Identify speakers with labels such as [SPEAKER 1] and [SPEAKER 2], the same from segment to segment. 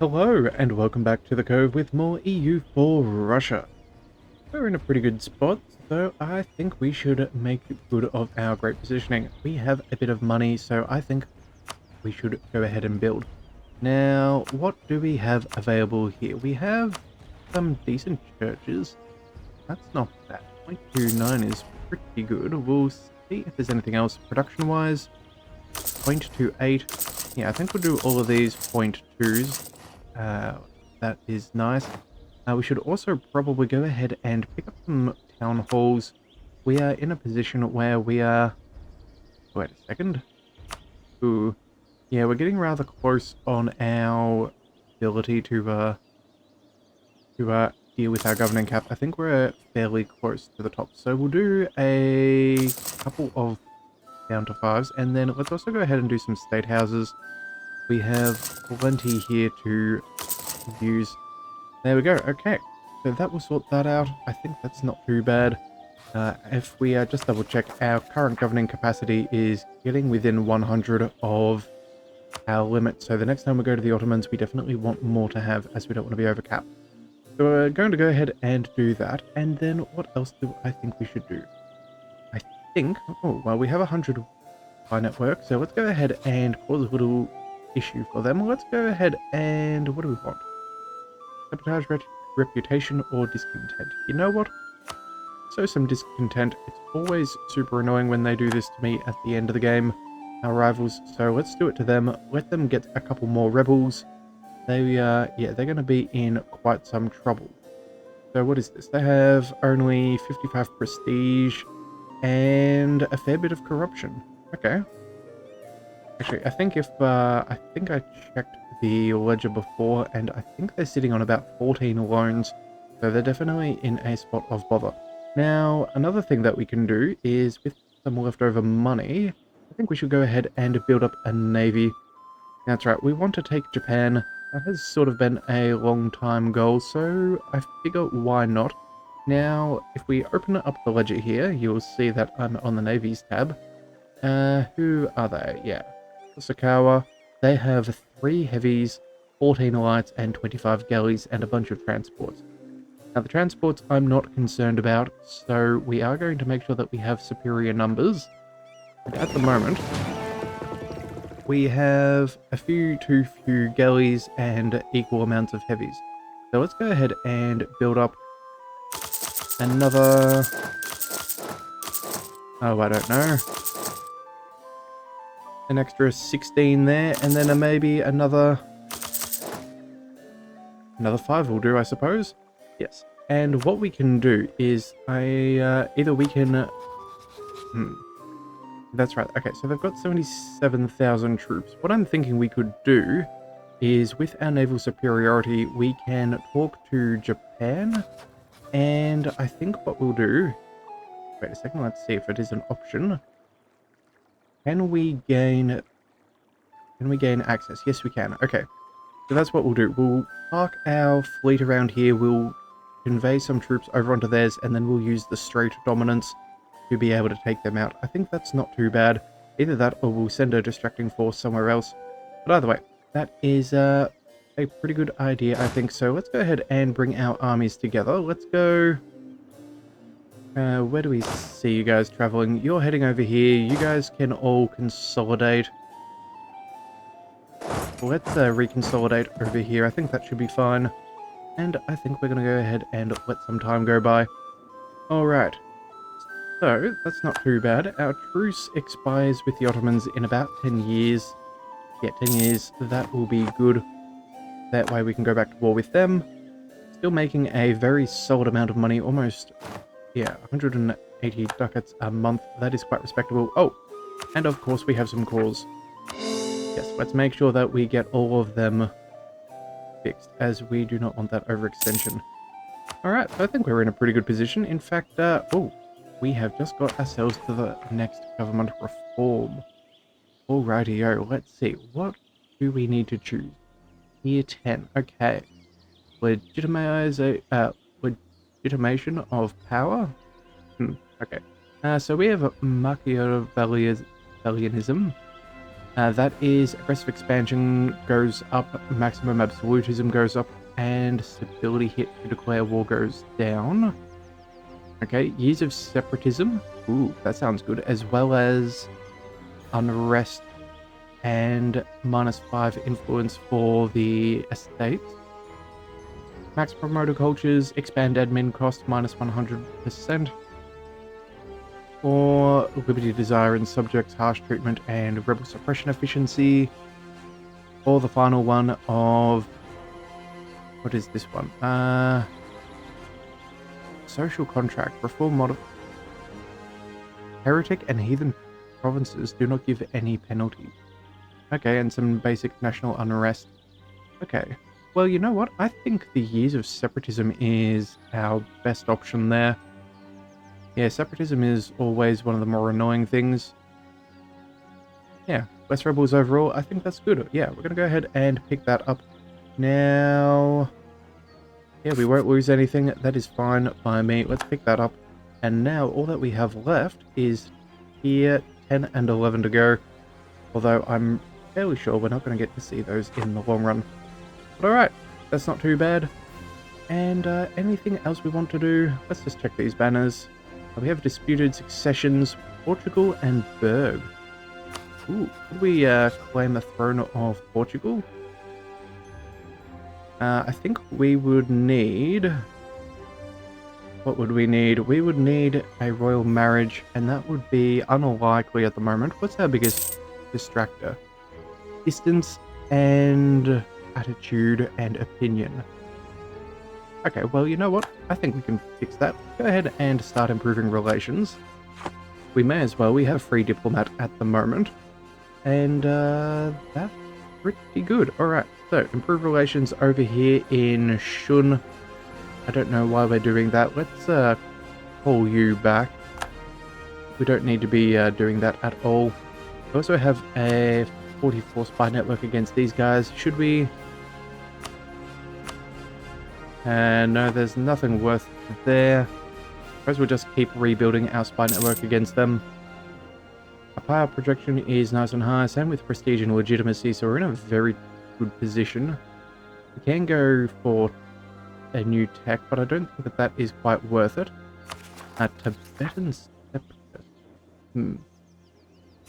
[SPEAKER 1] Hello, and welcome back to the Cove with more EU4 Russia. We're in a pretty good spot, so I think we should make good of our great positioning. We have a bit of money, so I think we should go ahead and build. Now, what do we have available here? We have some decent churches. That's not bad. 0.29 is pretty good. We'll see if there's anything else production-wise. 0.28. Yeah, I think we'll do all of these 0.2s. That is nice. We should also probably go ahead and pick up some town halls. We are in a position where we are... Wait a second. Ooh. Yeah, we're getting rather close on our ability to deal with our governing cap. I think we're fairly close to the top. So we'll do a couple of down to 5s, and then let's also go ahead and do some state houses. We have plenty here to use. There we go. Okay, so that will sort that out. I think that's not too bad. If we just double check, our current governing capacity is getting within 100 of our limit. So the next time we go to the Ottomans, we definitely want more to have, as we don't want to be overcapped. So we're going to go ahead and do that. And then what else do I think we should do? I think, oh, well, we have 100 by network. So let's go ahead and cause a little issue for them. Let's go ahead and, what do we want? Sabotage, reputation, or discontent? You know what? So some discontent. It's always super annoying when they do this to me at the end of the game, our rivals. So let's do it to them. Let them get a couple more rebels. They, yeah, they're going to be in quite some trouble. So what is this? They have only 55 prestige and a fair bit of corruption. Okay. Actually, I think I think I checked the ledger before, and I think they're sitting on about 14 loans, so they're definitely in a spot of bother. Now, another thing that we can do is, with some leftover money, I think we should go ahead and build up a navy. That's right, we want to take Japan. That has sort of been a long time goal, so I figure why not. Now, if we open up the ledger here, you'll see that I'm on the navies tab. Who are they? Yeah. Sakawa, they have 3 heavies, 14 lights, and 25 galleys, and a bunch of transports. Now, the transports I'm not concerned about, so we are going to make sure that we have superior numbers. And at the moment, we have too few galleys and equal amounts of heavies. So let's go ahead and build up another... Oh, I don't know. An extra 16 there, and then maybe another 5 will do, I suppose. Yes. And what we can do is either we can that's right. Okay, so they've got 77,000 troops. What I'm thinking we could do is, with our naval superiority, we can talk to Japan, and I think what we'll do... Wait a second, let's see if it is an option. Can we gain access? Yes, we can. Okay. So that's what we'll do. We'll park our fleet around here. We'll convey some troops over onto theirs, and then we'll use the straight dominance to be able to take them out. I think that's not too bad. Either that, or we'll send a distracting force somewhere else. But either way, that is a pretty good idea, I think. So let's go ahead and bring our armies together. Let's go... where do we see you guys traveling? You're heading over here. You guys can all consolidate. Let's reconsolidate over here. I think that should be fine. And I think we're going to go ahead and let some time go by. Alright. So, that's not too bad. Our truce expires with the Ottomans in about 10 years. Yeah, 10 years. That will be good. That way we can go back to war with them. Still making a very solid amount of money. Almost... yeah, 180 ducats a month. That is quite respectable. Oh, and of course we have some cores. Yes, let's make sure that we get all of them fixed, as we do not want that overextension. Alright, so I think we're in a pretty good position. In fact, oh, we have just got ourselves to the next government reform. Alrighty-o, let's see. What do we need to choose? Tier 10. Okay. Legitimation of power? Okay. So we have Machiavellianism. That is aggressive expansion goes up, maximum absolutism goes up, and stability hit to declare war goes down. Okay, years of separatism. Ooh, that sounds good. As well as unrest and -5 influence for the estate. Max promoter cultures, expand admin cost -100%. Or liberty desire and subjects harsh treatment and rebel suppression efficiency. Or the final one of... what is this one? Social contract. Reform model. Heretic and heathen provinces do not give any penalty. Okay, and some basic national unrest. Okay. Well, you know what? I think the years of separatism is our best option there. Yeah, separatism is always one of the more annoying things. Yeah, less rebels overall. I think that's good. Yeah, we're going to go ahead and pick that up. Now... yeah, we won't lose anything. That is fine by me. Let's pick that up. And now all that we have left is here, 10 and 11 to go. Although I'm fairly sure we're not going to get to see those in the long run. But alright, that's not too bad. And anything else we want to do? Let's just check these banners. We have disputed successions, Portugal and Berg. Ooh, could we claim the throne of Portugal? I think we would need... what would we need? We would need a royal marriage, and that would be unlikely at the moment. What's our biggest distractor? Distance and attitude and opinion. Okay, well, you know what? I think we can fix that. Go ahead and start improving relations. We may as well. We have free diplomat at the moment. And that's pretty good. Alright, so improve relations over here in Shun. I don't know why we're doing that. Let's call you back. We don't need to be doing that at all. We also have a 44 spy network against these guys. Should we... no, there's nothing worth there. I suppose we'll just keep rebuilding our spy network against them. Our power projection is nice and high, same with prestige and legitimacy, so we're in a very good position. We can go for a new tech, but I don't think that that is quite worth it. Tibetan separatist.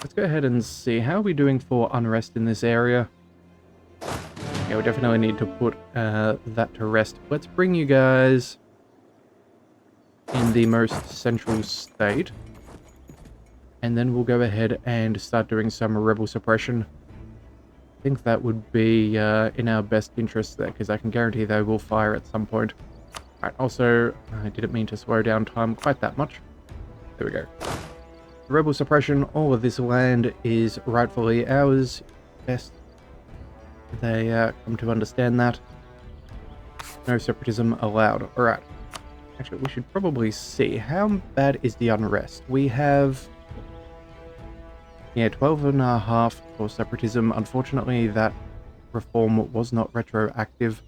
[SPEAKER 1] Let's go ahead and see. How are we doing for unrest in this area? Yeah, we definitely need to put that to rest. Let's bring you guys in the most central state. And then we'll go ahead and start doing some rebel suppression. I think that would be in our best interest there, because I can guarantee they will fire at some point. Alright, also, I didn't mean to slow down time quite that much. There we go. Rebel suppression, all of this land is rightfully ours. Best they come to understand that. No separatism allowed. Alright. Actually, we should probably see. How bad is the unrest? We have... yeah, 12.5 for separatism. Unfortunately, that reform was not retroactive.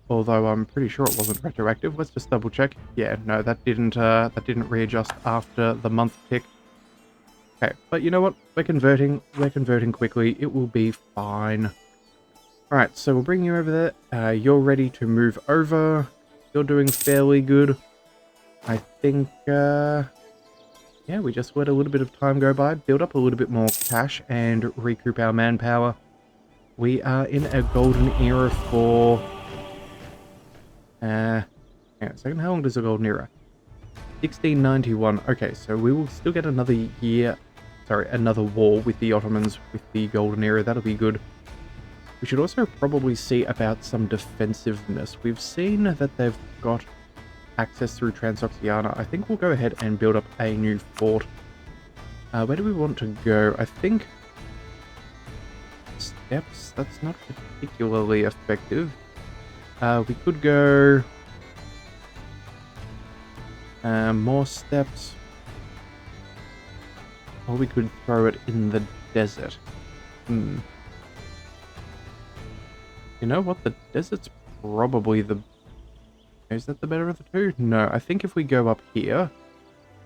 [SPEAKER 1] Although I'm pretty sure it wasn't retroactive. Let's just double check. Yeah, no, that didn't readjust after the month tick. Okay, but you know what? We're converting quickly. It will be fine. Alright, so we'll bring you over there. You're ready to move over. You're doing fairly good. I think, yeah, we just let a little bit of time go by, build up a little bit more cash, and recoup our manpower. We are in a golden era for... hang on a second, how long does a golden era? 1691. Okay, so we will still get another year... sorry, another war with the Ottomans with the golden era. That'll be good. We should also probably see about some defensiveness. We've seen that they've got access through Transoxiana. I think we'll go ahead and build up a new fort. Where do we want to go? I think... steps? That's not particularly effective. We could go... more steps. Or we could throw it in the desert. You know what? The desert's probably the... is that the better of the two? No, I think if we go up here...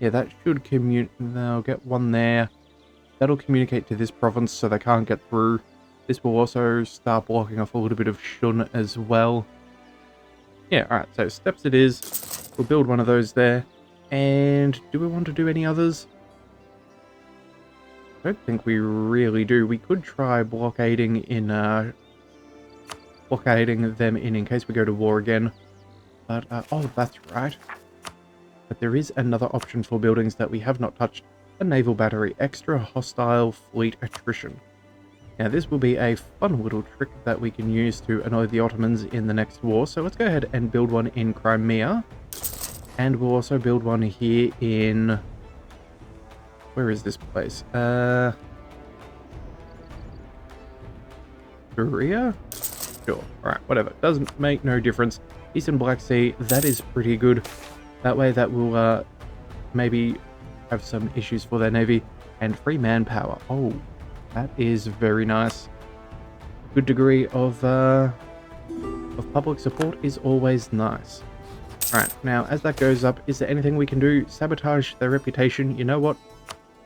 [SPEAKER 1] yeah, that should commute... they'll get one there. That'll communicate to this province so they can't get through. This will also start blocking off a little bit of Shun as well. Yeah, alright, so steps it is. We'll build one of those there. And do we want to do any others? I don't think we really do. We could try blockading them in case we go to war again. But, oh, that's right. But there is another option for buildings that we have not touched. A naval battery, extra hostile fleet attrition. Now this will be a fun little trick that we can use to annoy the Ottomans in the next war. So let's go ahead and build one in Crimea. And we'll also build one here in... Where is this place? Korea? Sure. Alright, whatever. Doesn't make no difference. Eastern Black Sea, that is pretty good. That way that will maybe have some issues for their navy. And free manpower. Oh, that is very nice. Good degree of public support is always nice. Alright, now as that goes up, is there anything we can do? Sabotage their reputation? You know what?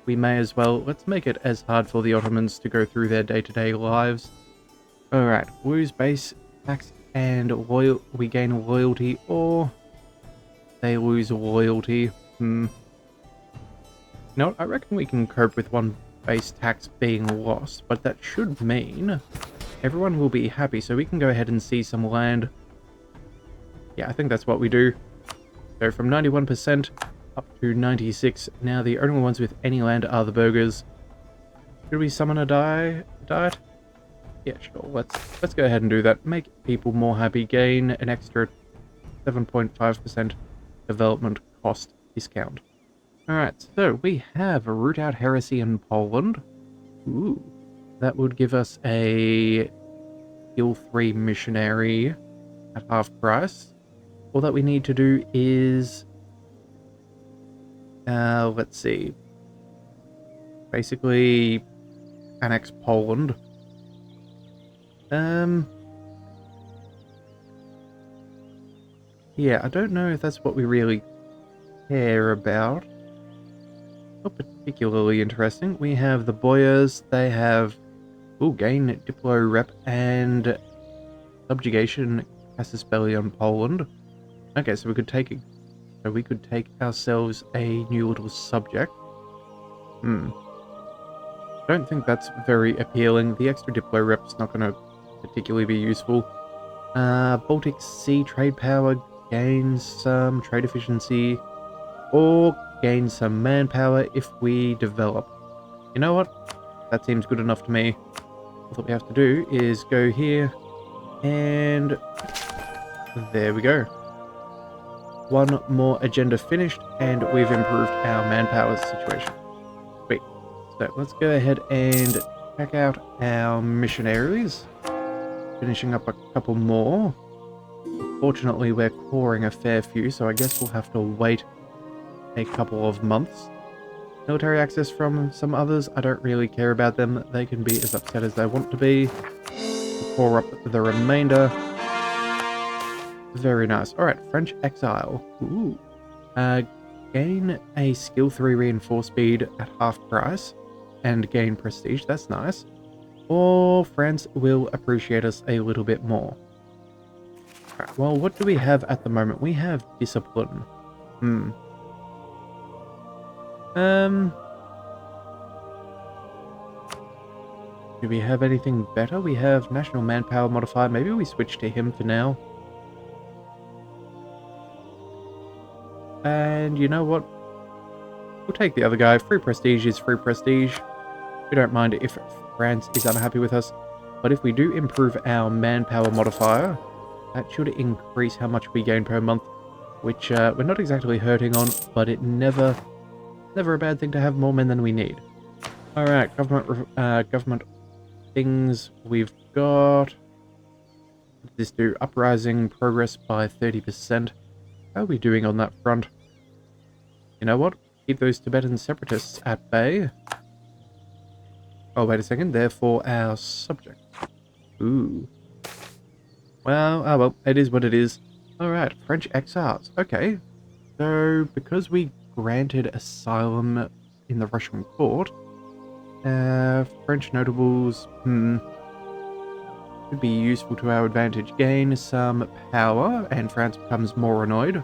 [SPEAKER 1] We may as well. Let's make it as hard for the Ottomans to go through their day-to-day lives. Alright, lose base tax and we gain loyalty, or they lose loyalty. You know, I reckon we can cope with one base tax being lost, but that should mean everyone will be happy, so we can go ahead and see some land. Yeah, I think that's what we do. So from 91% up to 96. Now the only ones with any land are the burghers. Should we summon a diet? Yeah, sure. Let's go ahead and do that. Make people more happy. Gain an extra 7.5% development cost discount. Alright, so we have a root out heresy in Poland. Ooh. That would give us a skill 3 missionary at half price. All that we need to do is... let's see. Basically, annex Poland. Yeah, I don't know if that's what we really care about. Not particularly interesting. We have the Boyars. They have... Ooh, gain Diplo Rep and subjugation Casus Belli on Poland. Okay, so we could take ourselves a new little subject. Don't think that's very appealing. The extra Diplo Rep's not going to particularly be useful. Baltic Sea trade power gains some trade efficiency, or gain some manpower if we develop. You know what? That seems good enough to me. All we have to do is go here, and there we go. One more agenda finished, and we've improved our manpower situation. Sweet. So let's go ahead and check out our missionaries. Finishing up a couple more. Fortunately, we're coring a fair few, so I guess we'll have to wait a couple of months. Military access from some others, I don't really care about them. They can be as upset as they want to be. We'll core up the remainder. Very nice. Alright, French exile. Ooh. Gain a skill 3 reinforce speed at half price and gain prestige. That's nice. Or France will appreciate us a little bit more. Alright, well, what do we have at the moment? We have discipline. Do we have anything better? We have national manpower modifier. Maybe we switch to him for now. And you know what? We'll take the other guy. Free prestige is free prestige. We don't mind if France is unhappy with us. But if we do improve our manpower modifier, that should increase how much we gain per month. Which we're not exactly hurting on, but it never a bad thing to have more men than we need. Alright, government things we've got. What does this do? Uprising progress by 30%. How are we doing on that front? You know what? Keep those Tibetan separatists at bay. Oh, wait a second. They're for our subject. Ooh. Well, oh well. It is what it is. Alright, French exiles. Okay. So, because we granted asylum in the Russian court, French notables, could be useful to our advantage. Gain some power, and France becomes more annoyed.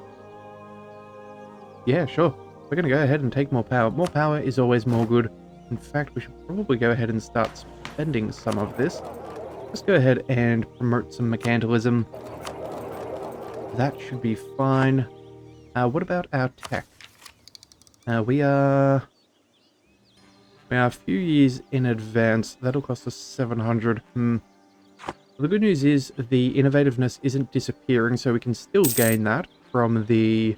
[SPEAKER 1] Yeah, sure. We're going to go ahead and take more power. More power is always more good. In fact, we should probably go ahead and start spending some of this. Let's go ahead and promote some mercantilism. That should be fine. What about our tech? We are a few years in advance. That'll cost us 700. The good news is the innovativeness isn't disappearing, so we can still gain that from the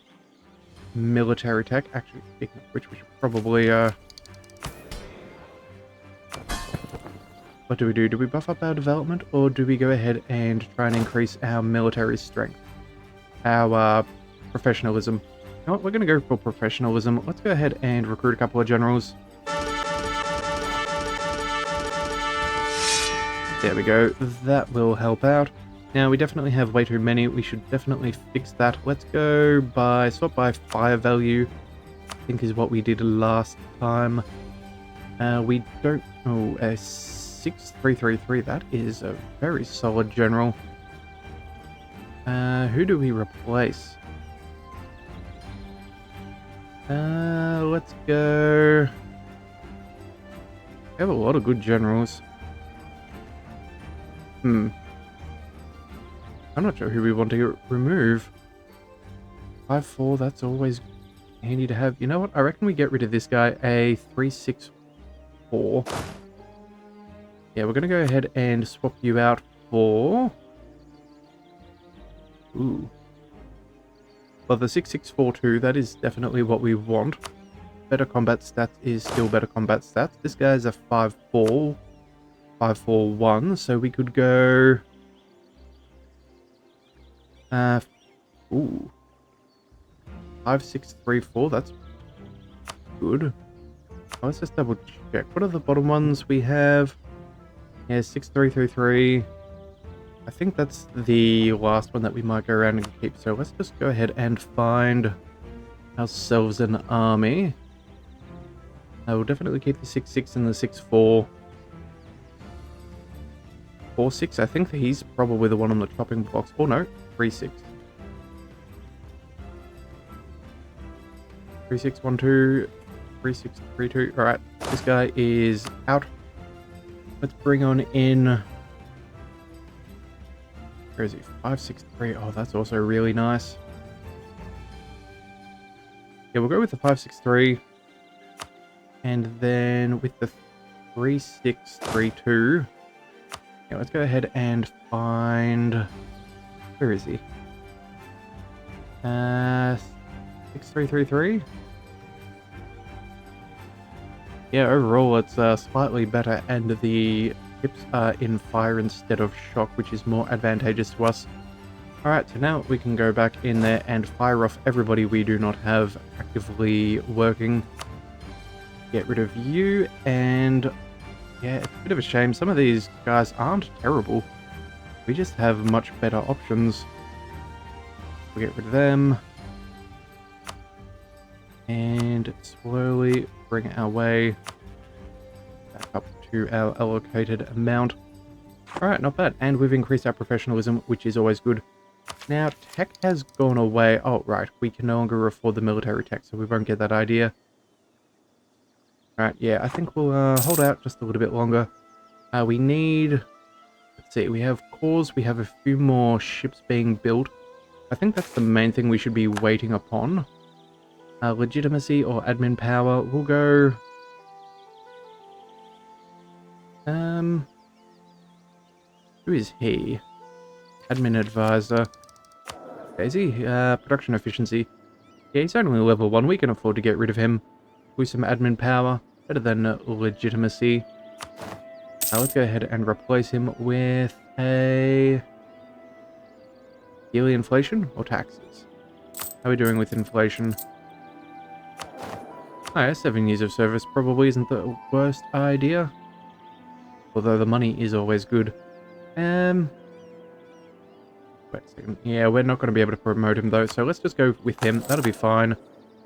[SPEAKER 1] military tech. Actually, speaking of which, we should probably what do we do? Do we buff up our development, or do we go ahead and try and increase our military strength? Our professionalism. You know what? We're going to go for professionalism. Let's go ahead and recruit a couple of generals. There we go. That will help out. Now, we definitely have way too many. We should definitely fix that. Let's go by swap by fire value, I think is what we did last time. We don't... Oh, a 6333. That is a very solid general. Who do we replace? Let's go... We have a lot of good generals. I'm not sure who we want to remove. 5-4, that's always handy to have. You know what? I reckon we get rid of this guy, a 364. Yeah, we're going to go ahead and swap you out for... Ooh. Well, the 6642, that is definitely what we want. Better combat stats is still better combat stats. This guy's a 5-4. 541, so we could go... Ooh. 5634, that's good. Let's just double check. What are the bottom ones we have? Yeah, 6333. I think that's the last one that we might go around and keep. So let's just go ahead and find ourselves an army. I will definitely keep the 66 and the 64. 4-6, I think that he's probably the one on the chopping blocks. Oh no, 3-6. 3-6-1-2, 3-6-3-2. Alright, this guy is out. Let's bring on in... Where is he? 5-6-3. Oh, that's also really nice. Yeah, we'll go with the 5-6-3. And then with the 3-6-3-2... Yeah, let's go ahead and find... Where is he? 6333? Yeah, overall it's slightly better, and the ships are in fire instead of shock, which is more advantageous to us. Alright, so now we can go back in there and fire off everybody we do not have actively working. Get rid of you, and... yeah, it's a bit of a shame. Some of these guys aren't terrible. We just have much better options. We'll get rid of them. And slowly bring our way back up to our allocated amount. Alright, not bad. And we've increased our professionalism, which is always good. Now, tech has gone away. Oh, right. We can no longer afford the military tech, so we won't get that idea. Alright, yeah, I think we'll hold out just a little bit longer. We need... Let's see, we have cores, we have a few more ships being built. I think that's the main thing we should be waiting upon. Legitimacy or admin power, we'll go... Who is he? Admin advisor. Okay, is he? Production efficiency. Yeah, he's only level 1, we can afford to get rid of him. With some admin power, better than legitimacy. Let's go ahead and replace him with a... yearly inflation or taxes? How are we doing with inflation? Oh yeah, 7 years of service probably isn't the worst idea. Although the money is always good. Wait a second. Yeah, we're not going to be able to promote him though, so let's just go with him. That'll be fine.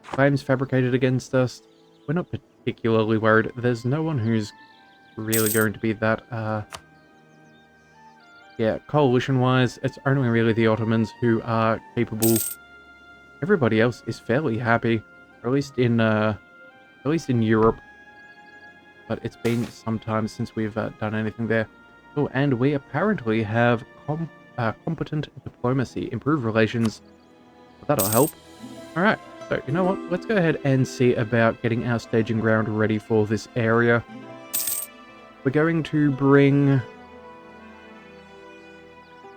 [SPEAKER 1] Claims fabricated against us. We're not particularly worried. There's no one who's really going to be that, yeah, coalition-wise, it's only really the Ottomans who are capable. Everybody else is fairly happy, or at least in Europe. But it's been some time since we've done anything there. Oh, and we apparently have competent diplomacy, improved relations. That'll help. All right, so you know what? Let's go ahead and see about getting our staging ground ready for this area. We're going to bring...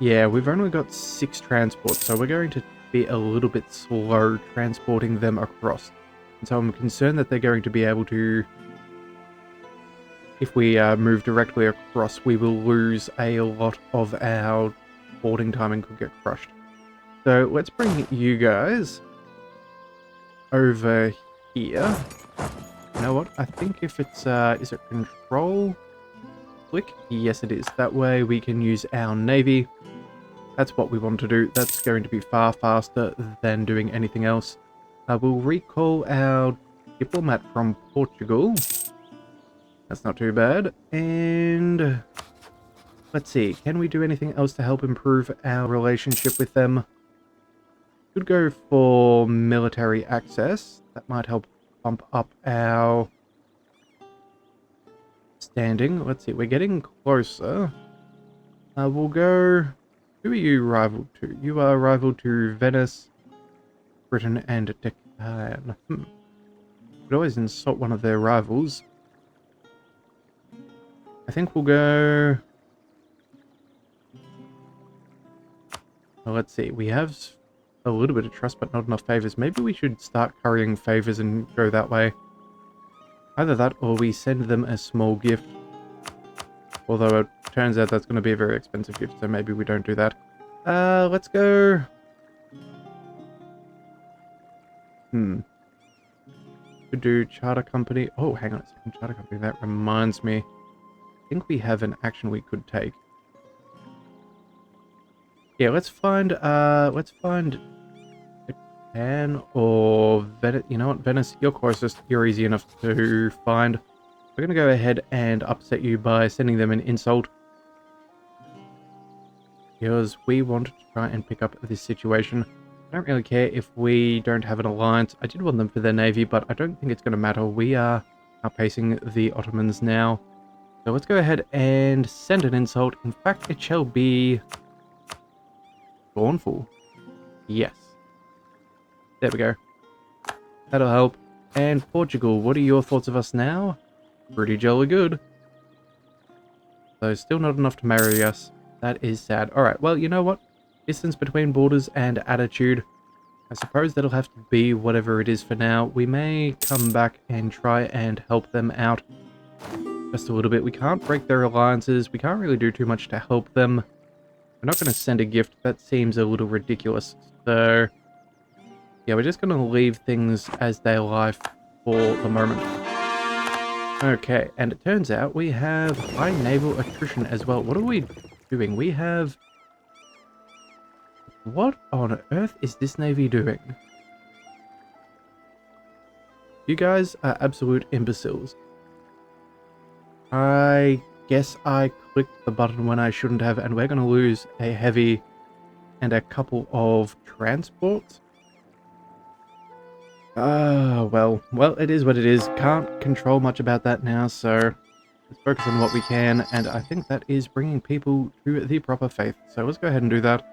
[SPEAKER 1] Yeah, we've only got 6 transports, so we're going to be a little bit slow transporting them across. And so I'm concerned that they're going to be able to... If we move directly across, we will lose a lot of our boarding time and could get crushed. So let's bring you guys over here. You know what? I think if it's, is it control? Click? Yes, it is. That way we can use our navy. That's what we want to do. That's going to be far faster than doing anything else. We'll recall our diplomat from Portugal. That's not too bad. And let's see, can we do anything else to help improve our relationship with them? Could go for military access. That might help bump up our standing. Let's see, we're getting closer. We'll go... Who are you rival to? You are rival to Venice, Britain, and Deccan. Could always insult one of their rivals. I think we'll go... Well, let's see. We have a little bit of trust, but not enough favors. Maybe we should start currying favors and go that way. Either that, or we send them a small gift. Although it turns out that's going to be a very expensive gift, so maybe we don't do that. Let's go... Could do charter company. Oh, hang on a second. Charter company. That reminds me. I think we have an action we could take. Yeah, let's find Japan or Venice. You know what, Venice, you're closest. You're easy enough to find. We're going to go ahead and upset you by sending them an insult. Because we want to try and pick up this situation. I don't really care if we don't have an alliance. I did want them for their navy, but I don't think it's going to matter. We are outpacing the Ottomans now. So let's go ahead and send an insult. In fact, it shall be... Scornful. Yes. There we go. That'll help. And Portugal, what are your thoughts of us now? Pretty jolly good. Though still not enough to marry us. That is sad. Alright, well, you know what? Distance between borders and attitude. I suppose that'll have to be whatever it is for now. We may come back and try and help them out just a little bit. We can't break their alliances. We can't really do too much to help them. We're not going to send a gift. That seems a little ridiculous. So, yeah, we're just going to leave things as they lie for the moment. Okay, and it turns out we have high naval attrition as well. What are we doing? We have... What on earth is this navy doing? You guys are absolute imbeciles. I guess I clicked the button when I shouldn't have, and we're going to lose a heavy and a couple of transports. Well, it is what it is. Can't control much about that now, so let's focus on what we can, and I think that is bringing people to the proper faith. So let's go ahead and do that.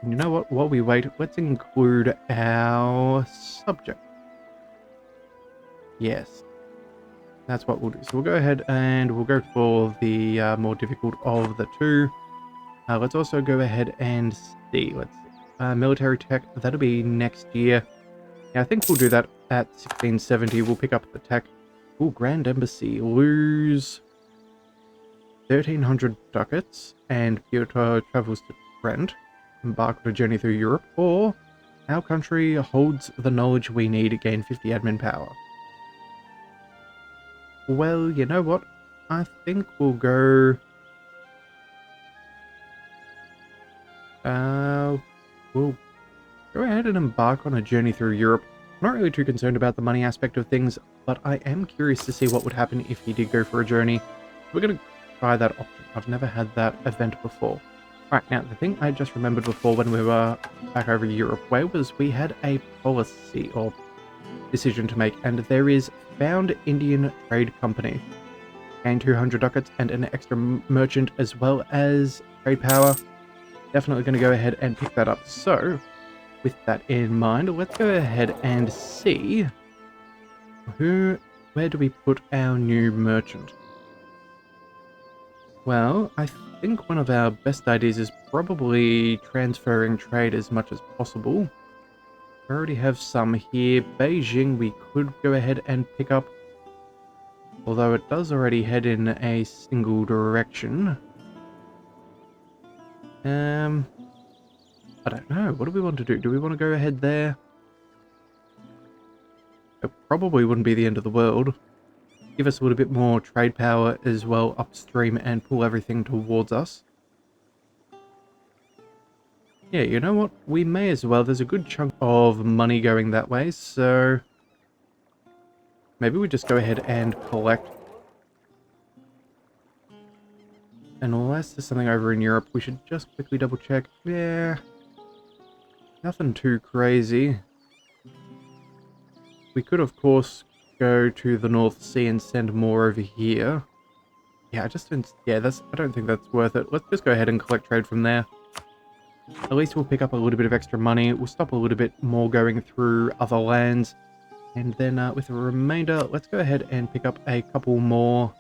[SPEAKER 1] And you know what? While we wait, let's include our subject. Yes. That's what we'll do. So we'll go ahead and we'll go for the more difficult of the two. Let's also go ahead and see. Let's see. Military tech, that'll be next year. Yeah, I think we'll do that at 1670. We'll pick up the tech. Ooh, Grand Embassy. Lose 1,300 ducats, and Piotr travels to Trent. Embark on a journey through Europe. Or our country holds the knowledge we need to gain 50 admin power. Well, you know what? I think we'll go... we'll go ahead and embark on a journey through Europe. I'm not really too concerned about the money aspect of things, but I am curious to see what would happen if he did go for a journey. We're going to try that option. I've never had that event before. Alright, now the thing I just remembered before when we were back over Europe way was we had a policy or decision to make, and there is Found Indian Trade Company. Gain 200 ducats and an extra merchant as well as trade power. Definitely going to go ahead and pick that up. So, with that in mind, let's go ahead and see where do we put our new merchant? Well, I think one of our best ideas is probably transferring trade as much as possible. We already have some here. Beijing we could go ahead and pick up, although it does already head in a single direction. I don't know. What do we want to do? Do we want to go ahead there? It probably wouldn't be the end of the world. Give us a little bit more trade power as well upstream and pull everything towards us. Yeah, you know what? We may as well. There's a good chunk of money going that way, so maybe we just go ahead and collect. And unless there's something over in Europe, we should just quickly double check. Yeah, nothing too crazy. We could, of course, go to the North Sea and send more over here. Yeah, I just don't... Yeah, I don't think that's worth it. Let's just go ahead and collect trade from there. At least we'll pick up a little bit of extra money. We'll stop a little bit more going through other lands. And then with the remainder, let's go ahead and pick up a couple more.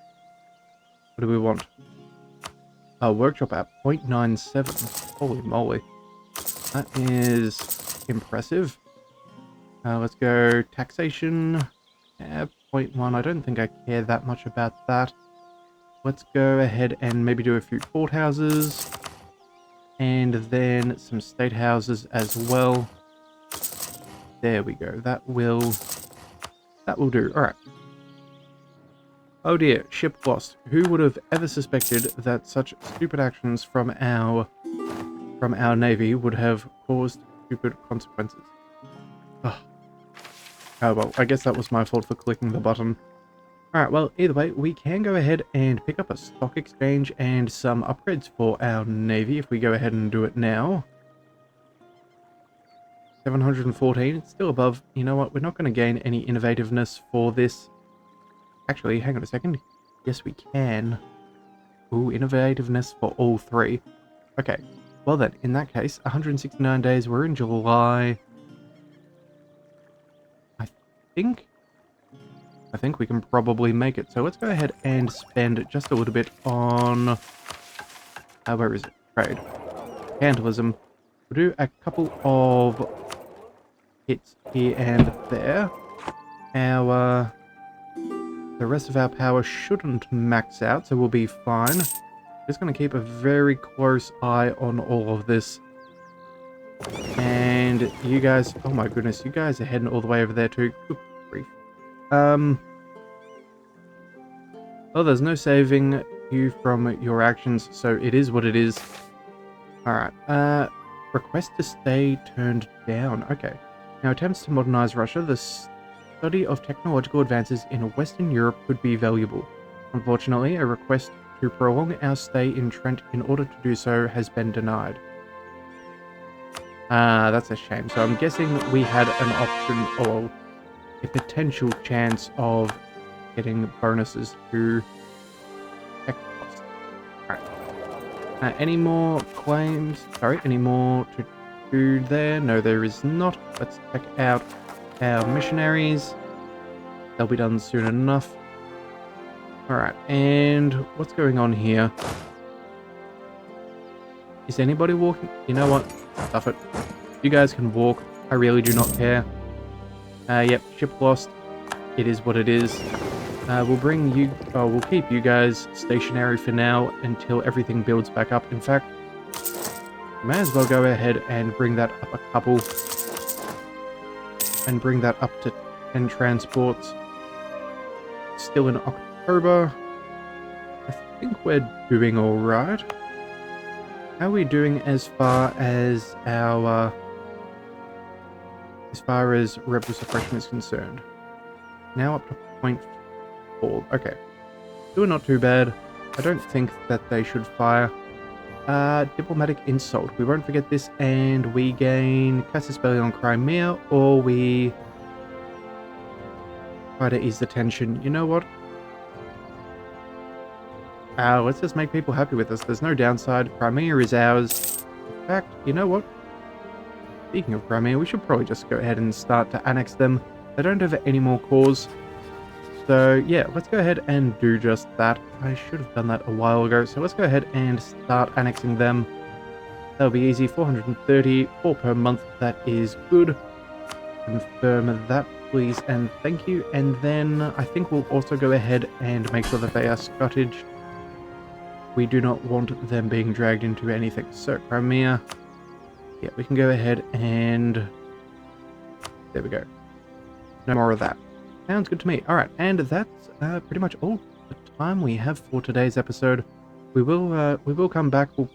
[SPEAKER 1] What do we want? Workshop at 0.97. Holy moly. That is impressive. Let's go taxation. 0.1. I don't think I care that much about that. Let's go ahead and maybe do a few courthouses. And then some state houses as well. There we go. That will do. Alright. Oh dear, ship lost. Who would have ever suspected that such stupid actions from our navy would have caused stupid consequences? Ugh. Oh well, I guess that was my fault for clicking the button. Alright, well, either way, we can go ahead and pick up a stock exchange and some upgrades for our navy if we go ahead and do it now. 714, it's still above. You know what, we're not going to gain any innovativeness for this. Actually, hang on a second. Yes, we can. Ooh, innovativeness for all three. Okay, well then, in that case, 169 days, we're in July. I think we can probably make it. So let's go ahead and spend just a little bit on... where is it? Trade. Cantalism. We'll do a couple of hits here and there. The rest of our power shouldn't max out, so we'll be fine. Just going to keep a very close eye on all of this. And you guys... Oh my goodness, you guys are heading all the way over there too. Good grief. Well, there's no saving you from your actions, so it is what it is. Alright, request to stay turned down. Okay. Now, attempts to modernize Russia. The study of technological advances in Western Europe could be valuable. Unfortunately, a request to prolong our stay in Trent in order to do so has been denied. That's a shame. So I'm guessing we had an option or a potential chance of getting bonuses to tech costs. Alright. Any more claims? Sorry, any more to do there? No, there is not. Let's check out our missionaries. They'll be done soon enough. Alright, and what's going on here? Is anybody walking? You know what? Stuff it. You guys can walk. I really do not care. Yep, ship lost. It is what it is. We'll bring you... Oh, we'll keep you guys stationary for now until everything builds back up. In fact, may as well go ahead and bring that up a couple. And bring that up to 10 transports. Still in October. I think we're doing alright. How are we doing as far as our... as far as rebel suppression is concerned? Now up to 0.4. Okay. Doing not too bad. I don't think that they should fire. Diplomatic insult. We won't forget this, and we gain Casus Belli on Crimea, or we try to ease the tension. You know what? Let's just make people happy with us. There's no downside. Crimea is ours. In fact, you know what? Speaking of Crimea, we should probably just go ahead and start to annex them. They don't have any more cores. So yeah, let's go ahead and do just that. I should have done that a while ago. So let's go ahead and start annexing them. That'll be easy. 430, 4 per month. That is good. Confirm that, please, and thank you. And then I think we'll also go ahead and make sure that they are scuttaged. We do not want them being dragged into anything. So Crimea, yeah, we can go ahead and there we go. No more of that. Sounds good to me. All right, and that's pretty much all the time we have for today's episode. We will come back. We'll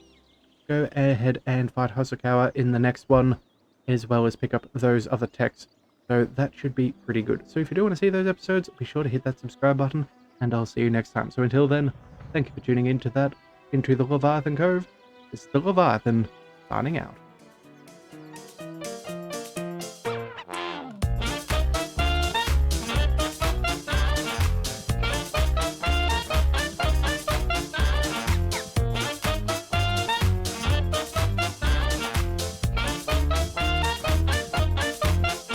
[SPEAKER 1] go ahead and fight Hosokawa in the next one, as well as pick up those other techs. So that should be pretty good. So if you do want to see those episodes, be sure to hit that subscribe button, and I'll see you next time. So until then, thank you for tuning into the Leviathan Cove. This is the Leviathan, signing out.